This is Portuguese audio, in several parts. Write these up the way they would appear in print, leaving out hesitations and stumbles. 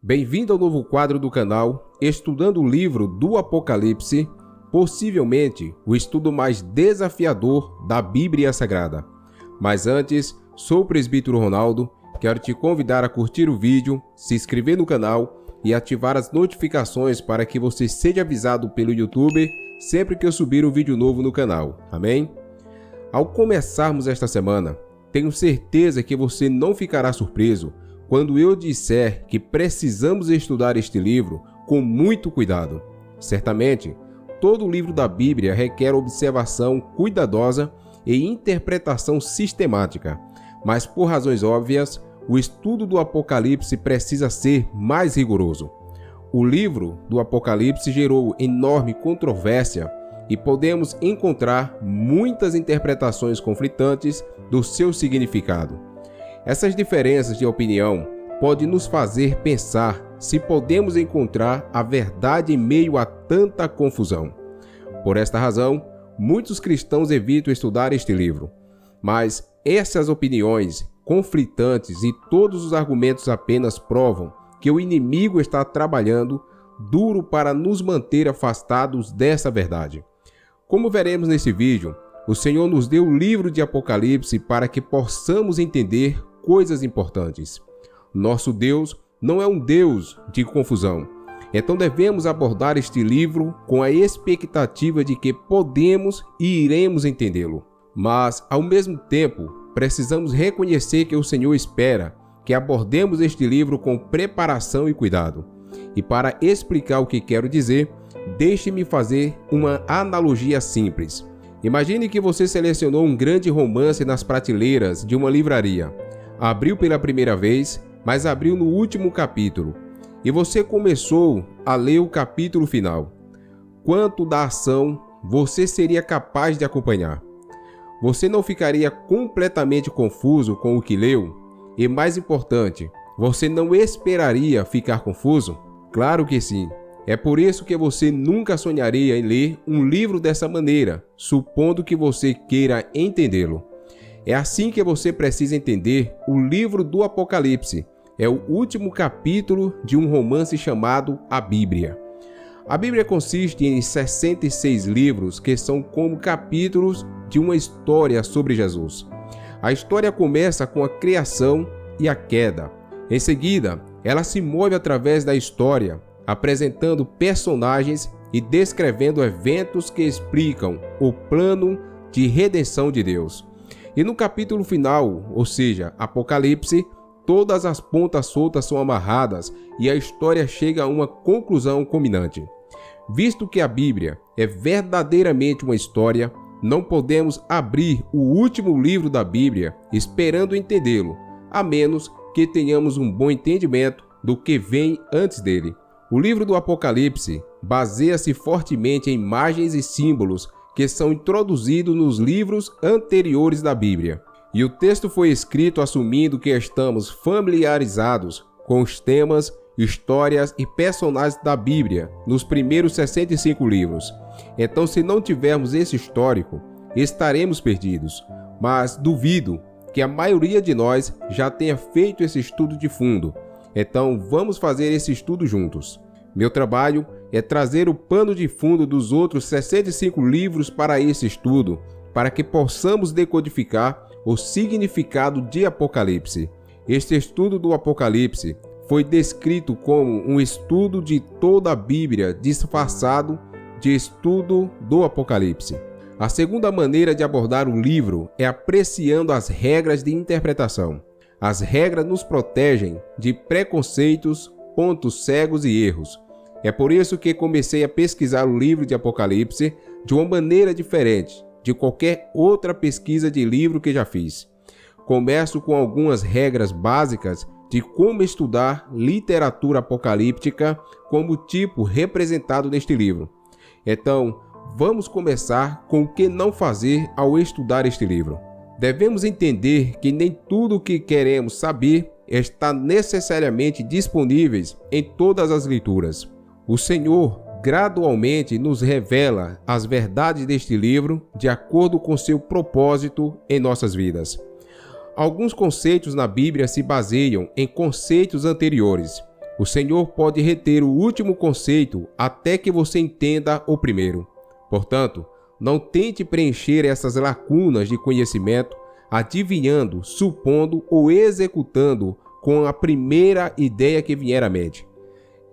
Bem-vindo ao novo quadro do canal, estudando o livro do Apocalipse, possivelmente o estudo mais desafiador da Bíblia Sagrada. Mas antes, sou o presbítero Ronaldo, quero te convidar a curtir o vídeo, se inscrever no canal e ativar as notificações para que você seja avisado pelo YouTube sempre que eu subir um vídeo novo no canal. Amém? Ao começarmos esta semana, tenho certeza que você não ficará surpreso quando eu disser que precisamos estudar este livro com muito cuidado. Certamente, todo o livro da Bíblia requer observação cuidadosa e interpretação sistemática, mas por razões óbvias, o estudo do Apocalipse precisa ser mais rigoroso. O livro do Apocalipse gerou enorme controvérsia e podemos encontrar muitas interpretações conflitantes do seu significado. Essas diferenças de opinião podem nos fazer pensar se podemos encontrar a verdade em meio a tanta confusão. Por esta razão, muitos cristãos evitam estudar este livro. Mas essas opiniões conflitantes e todos os argumentos apenas provam que o inimigo está trabalhando duro para nos manter afastados dessa verdade. Como veremos nesse vídeo, o Senhor nos deu o livro de Apocalipse para que possamos entender coisas importantes. Nosso Deus não é um Deus de confusão. Então devemos abordar este livro com a expectativa de que podemos e iremos entendê-lo. Mas, ao mesmo tempo, precisamos reconhecer que o Senhor espera que abordemos este livro com preparação e cuidado. E para explicar o que quero dizer, deixe-me fazer uma analogia simples. Imagine que você selecionou um grande romance nas prateleiras de uma livraria. Abriu pela primeira vez, mas abriu no último capítulo. E você começou a ler o capítulo final. Quanto da ação você seria capaz de acompanhar? Você não ficaria completamente confuso com o que leu? E mais importante, você não esperaria ficar confuso? Claro que sim. É por isso que você nunca sonharia em ler um livro dessa maneira, supondo que você queira entendê-lo. É assim que você precisa entender o livro do Apocalipse. É o último capítulo de um romance chamado a Bíblia. A Bíblia consiste em 66 livros que são como capítulos de uma história sobre Jesus. A história começa com a criação e a queda. Em seguida, ela se move através da história, apresentando personagens e descrevendo eventos que explicam o plano de redenção de Deus. E no capítulo final, ou seja, Apocalipse, todas as pontas soltas são amarradas e a história chega a uma conclusão culminante. Visto que a Bíblia é verdadeiramente uma história, não podemos abrir o último livro da Bíblia esperando entendê-lo, a menos que tenhamos um bom entendimento do que vem antes dele. O livro do Apocalipse baseia-se fortemente em imagens e símbolos que são introduzidos nos livros anteriores da Bíblia. E o texto foi escrito assumindo que estamos familiarizados com os temas, histórias e personagens da Bíblia nos primeiros 65 livros. Então, se não tivermos esse histórico, estaremos perdidos. Mas duvido que a maioria de nós já tenha feito esse estudo de fundo. Então, vamos fazer esse estudo juntos. Meu trabalho é trazer o pano de fundo dos outros 65 livros para esse estudo, para que possamos decodificar o significado de Apocalipse. Este estudo do Apocalipse foi descrito como um estudo de toda a Bíblia disfarçado de estudo do Apocalipse. A segunda maneira de abordar o livro é apreciando as regras de interpretação. As regras nos protegem de preconceitos, pontos cegos e erros. É por isso que comecei a pesquisar o livro de Apocalipse de uma maneira diferente de qualquer outra pesquisa de livro que já fiz. Começo com algumas regras básicas de como estudar literatura apocalíptica como tipo representado neste livro. Então, vamos começar com o que não fazer ao estudar este livro. Devemos entender que nem tudo o que queremos saber está necessariamente disponível em todas as leituras. O Senhor gradualmente nos revela as verdades deste livro de acordo com seu propósito em nossas vidas. Alguns conceitos na Bíblia se baseiam em conceitos anteriores, O Senhor pode reter o último conceito até que você entenda o primeiro. Portanto, não tente preencher essas lacunas de conhecimento adivinhando, supondo ou executando com a primeira ideia que vier à mente.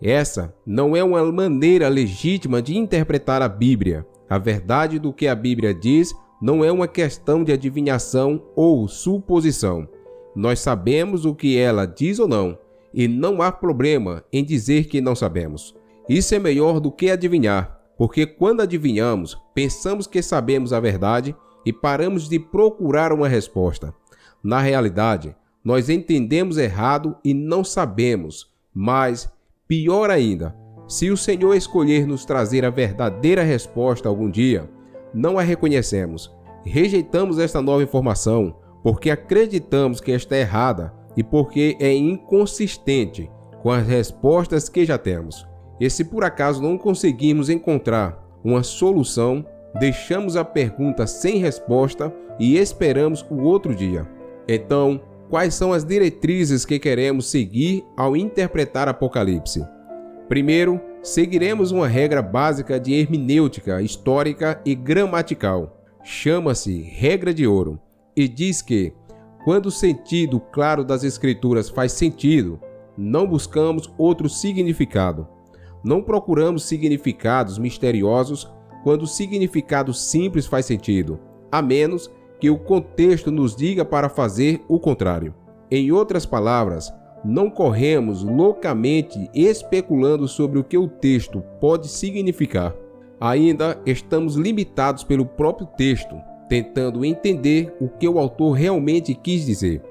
Essa não é uma maneira legítima de interpretar a Bíblia. A verdade do que a Bíblia diz não é uma questão de adivinhação ou suposição. Nós sabemos o que ela diz ou não, e não há problema em dizer que não sabemos. Isso é melhor do que adivinhar, porque quando adivinhamos, pensamos que sabemos a verdade e paramos de procurar uma resposta. Na realidade, nós entendemos errado e não sabemos, mas, pior ainda, se o Senhor escolher nos trazer a verdadeira resposta algum dia, não a reconhecemos. Rejeitamos esta nova informação porque acreditamos que está errada e porque é inconsistente com as respostas que já temos. E se por acaso não conseguimos encontrar uma solução, deixamos a pergunta sem resposta e esperamos o outro dia. Então, quais são as diretrizes que queremos seguir ao interpretar Apocalipse? Primeiro, seguiremos uma regra básica de hermenêutica histórica e gramatical. Chama-se regra de ouro e diz que, quando o sentido claro das Escrituras faz sentido, não buscamos outro significado. Não procuramos significados misteriosos quando o significado simples faz sentido, a menos que o contexto nos diga para fazer o contrário. Em outras palavras, não corremos loucamente especulando sobre o que o texto pode significar. Ainda estamos limitados pelo próprio texto, tentando entender o que o autor realmente quis dizer.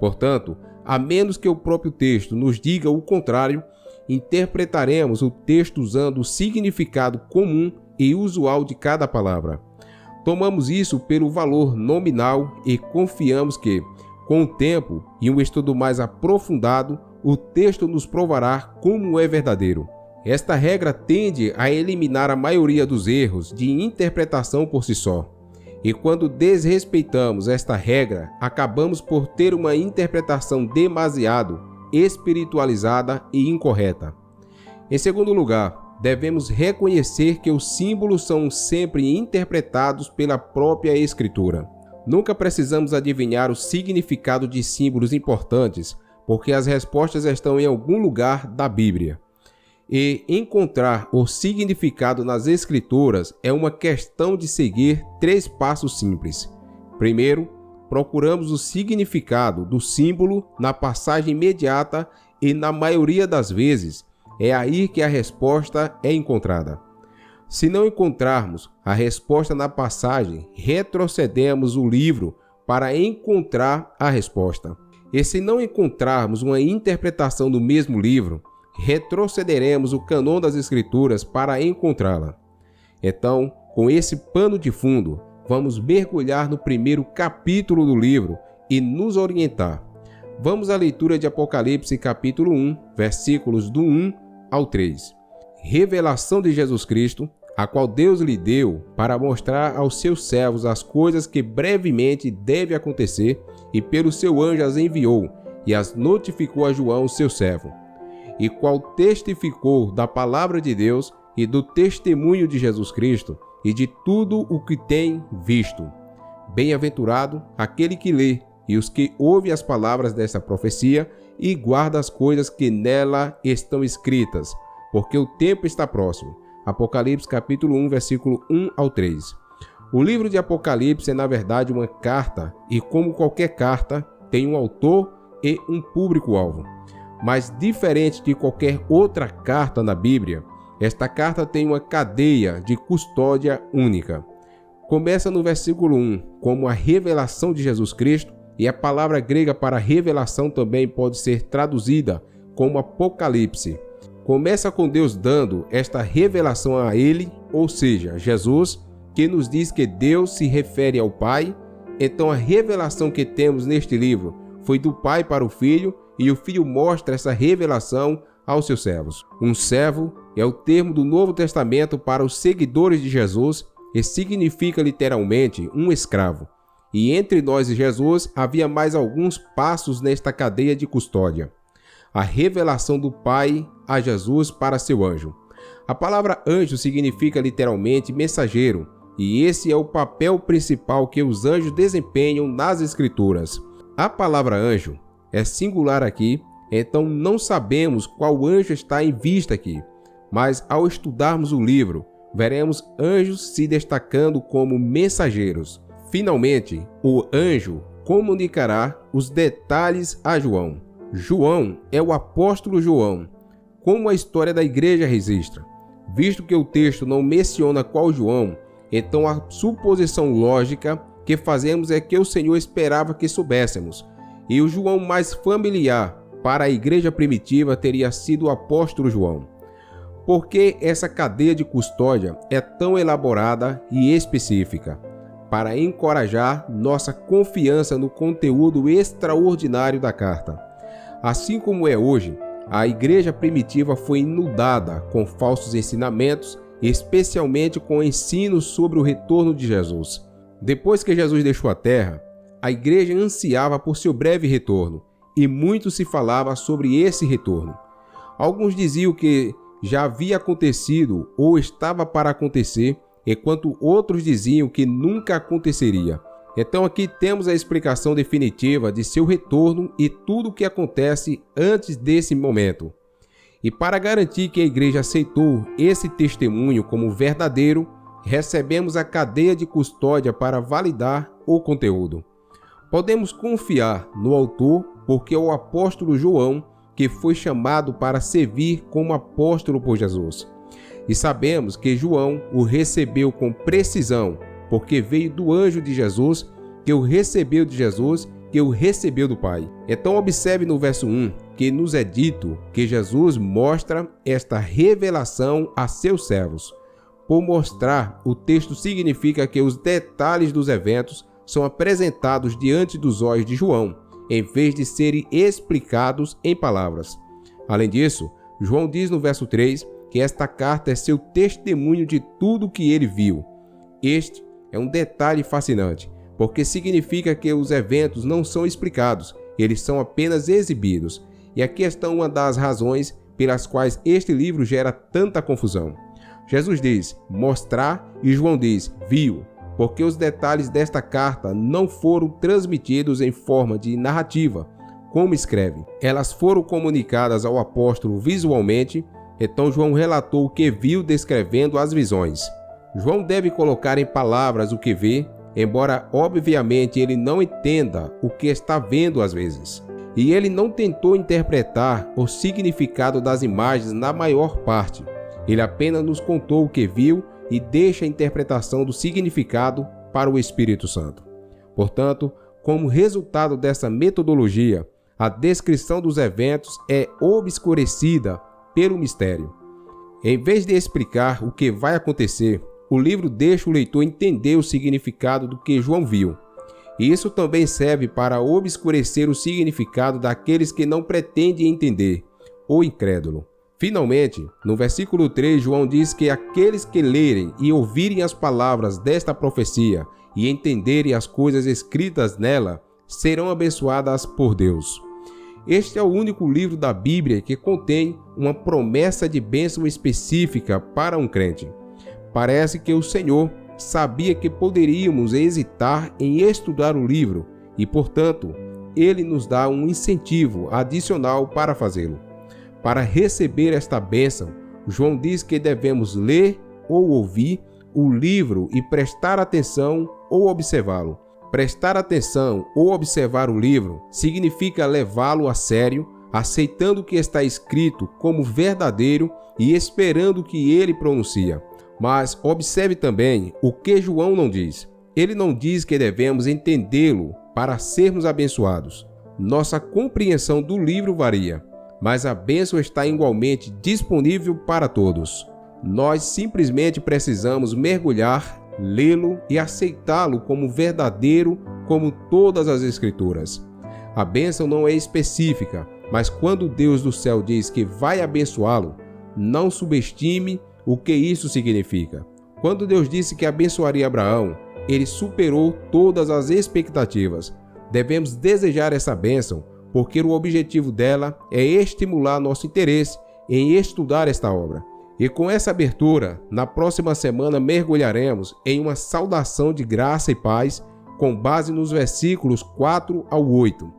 Portanto, a menos que o próprio texto nos diga o contrário, interpretaremos o texto usando o significado comum e usual de cada palavra. Tomamos isso pelo valor nominal e confiamos que, com o tempo e um estudo mais aprofundado, o texto nos provará como é verdadeiro. Esta regra tende a eliminar a maioria dos erros de interpretação por si só. E quando desrespeitamos esta regra, acabamos por ter uma interpretação demasiado espiritualizada e incorreta. Em segundo lugar, devemos reconhecer que os símbolos são sempre interpretados pela própria Escritura. Nunca precisamos adivinhar o significado de símbolos importantes, porque as respostas estão em algum lugar da Bíblia. E encontrar o significado nas Escrituras é uma questão de seguir 3 passos simples. Primeiro, procuramos o significado do símbolo na passagem imediata e, na maioria das vezes, é aí que a resposta é encontrada. Se não encontrarmos a resposta na passagem, retrocedemos o livro para encontrar a resposta. E se não encontrarmos uma interpretação do mesmo livro, retrocederemos o cânon das Escrituras para encontrá-la. Então, com esse pano de fundo, vamos mergulhar no primeiro capítulo do livro e nos orientar. Vamos à leitura de Apocalipse capítulo 1, versículos do 1 ao 3. Revelação de Jesus Cristo, a qual Deus lhe deu para mostrar aos seus servos as coisas que brevemente deve acontecer, e pelo seu anjo as enviou e as notificou a João, seu servo, e qual testificou da palavra de Deus e do testemunho de Jesus Cristo e de tudo o que tem visto. Bem-aventurado aquele que lê e os que ouvem as palavras dessa profecia e guarda as coisas que nela estão escritas, porque o tempo está próximo. Apocalipse capítulo 1, versículo 1 ao 3. O livro de Apocalipse é, na verdade, uma carta, e como qualquer carta, tem um autor e um público-alvo. Mas, diferente de qualquer outra carta na Bíblia, esta carta tem uma cadeia de custódia única. Começa no versículo 1, como a revelação de Jesus Cristo, e a palavra grega para revelação também pode ser traduzida como Apocalipse. Começa com Deus dando esta revelação a ele, ou seja, Jesus, que nos diz que Deus se refere ao Pai. Então a revelação que temos neste livro foi do Pai para o Filho, e o Filho mostra essa revelação aos seus servos. Um servo é o termo do Novo Testamento para os seguidores de Jesus e significa literalmente um escravo. E entre nós e Jesus havia mais alguns passos nesta cadeia de custódia. a revelação do Pai a Jesus para seu anjo. A palavra anjo significa literalmente mensageiro, e esse é o papel principal que os anjos desempenham nas Escrituras. A palavra anjo é singular aqui, então não sabemos qual anjo está em vista aqui, mas ao estudarmos o livro, veremos anjos se destacando como mensageiros. Finalmente, o anjo comunicará os detalhes a João. João é o apóstolo João, como a história da igreja registra. Visto que o texto não menciona qual João, então a suposição lógica que fazemos é que o Senhor esperava que soubéssemos, e o João mais familiar para a igreja primitiva teria sido o apóstolo João. Por que essa cadeia de custódia é tão elaborada e específica? Para encorajar nossa confiança no conteúdo extraordinário da carta. Assim como é hoje, a igreja primitiva foi inundada com falsos ensinamentos, especialmente com ensinos sobre o retorno de Jesus. Depois que Jesus deixou a terra, a igreja ansiava por seu breve retorno, e muito se falava sobre esse retorno. Alguns diziam que já havia acontecido ou estava para acontecer, enquanto outros diziam que nunca aconteceria. Então aqui temos a explicação definitiva de seu retorno e tudo o que acontece antes desse momento. E para garantir que a igreja aceitou esse testemunho como verdadeiro, recebemos a cadeia de custódia para validar o conteúdo. Podemos confiar no autor porque é o apóstolo João que foi chamado para servir como apóstolo por Jesus. E sabemos que João o recebeu com precisão, porque veio do anjo de Jesus, que o recebeu de Jesus, que o recebeu do Pai. Então observe no verso 1, que nos é dito que Jesus mostra esta revelação a seus servos. Por mostrar, o texto significa que os detalhes dos eventos são apresentados diante dos olhos de João, em vez de serem explicados em palavras. Além disso, João diz no verso 3 que esta carta é seu testemunho de tudo o que ele viu. Este é um detalhe fascinante, porque significa que os eventos não são explicados, eles são apenas exibidos. E aqui está uma das razões pelas quais este livro gera tanta confusão. Jesus diz, mostrar, e João diz, viu, porque os detalhes desta carta não foram transmitidos em forma de narrativa, como escreve. Elas foram comunicadas ao apóstolo visualmente, então João relatou o que viu descrevendo as visões. João deve colocar em palavras o que vê, embora obviamente ele não entenda o que está vendo às vezes. E ele não tentou interpretar o significado das imagens na maior parte. Ele apenas nos contou o que viu e deixa a interpretação do significado para o Espírito Santo. Portanto, como resultado dessa metodologia, a descrição dos eventos é obscurecida pelo mistério. Em vez de explicar o que vai acontecer, o livro deixa o leitor entender o significado do que João viu. E isso também serve para obscurecer o significado daqueles que não pretendem entender, o incrédulo. Finalmente, no versículo 3, João diz que aqueles que lerem e ouvirem as palavras desta profecia e entenderem as coisas escritas nela, serão abençoadas por Deus. Este é o único livro da Bíblia que contém uma promessa de bênção específica para um crente. Parece que o Senhor sabia que poderíamos hesitar em estudar o livro e, portanto, Ele nos dá um incentivo adicional para fazê-lo. Para receber esta bênção, João diz que devemos ler ou ouvir o livro e prestar atenção ou observá-lo. Prestar atenção ou observar o livro significa levá-lo a sério, aceitando o que está escrito como verdadeiro e esperando o que ele pronuncia. Mas observe também o que João não diz. Ele não diz que devemos entendê-lo para sermos abençoados. Nossa compreensão do livro varia, mas a bênção está igualmente disponível para todos. Nós simplesmente precisamos mergulhar, lê-lo e aceitá-lo como verdadeiro, como todas as Escrituras. A bênção não é específica, mas quando Deus do céu diz que vai abençoá-lo, não subestime o que isso significa. Quando Deus disse que abençoaria Abraão, ele superou todas as expectativas. Devemos desejar essa bênção, porque o objetivo dela é estimular nosso interesse em estudar esta obra. E com essa abertura, na próxima semana mergulharemos em uma saudação de graça e paz com base nos versículos 4 ao 8.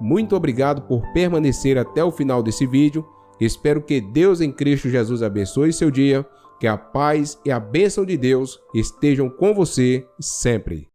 Muito obrigado por permanecer até o final desse vídeo. Espero que Deus em Cristo Jesus abençoe seu dia, que a paz e a bênção de Deus estejam com você sempre.